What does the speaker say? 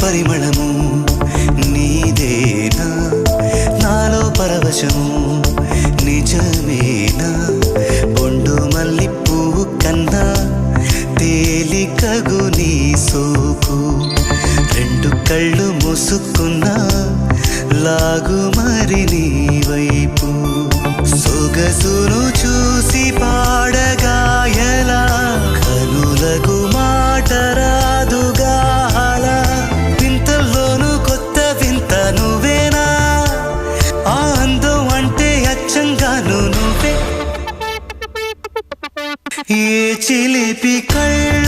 పరిమళము నీదేనా నాలో పరవశము నిజమేనా బొండు మల్లి పువ్వు కన్నా తేలికగు నీ సోకు రెండు కళ్ళు మూసుకున్నా లాగు మరి నీ వైపు సొగసును చూసి పాడగాయలా కనులకు మాట రాదుగా అలా వింతల్లోనూ కొత్త వింత నువ్వేనా ఆ అందం అంటే అచ్చంగాను నువ్వే ఏ చిలిపి కళ్ళు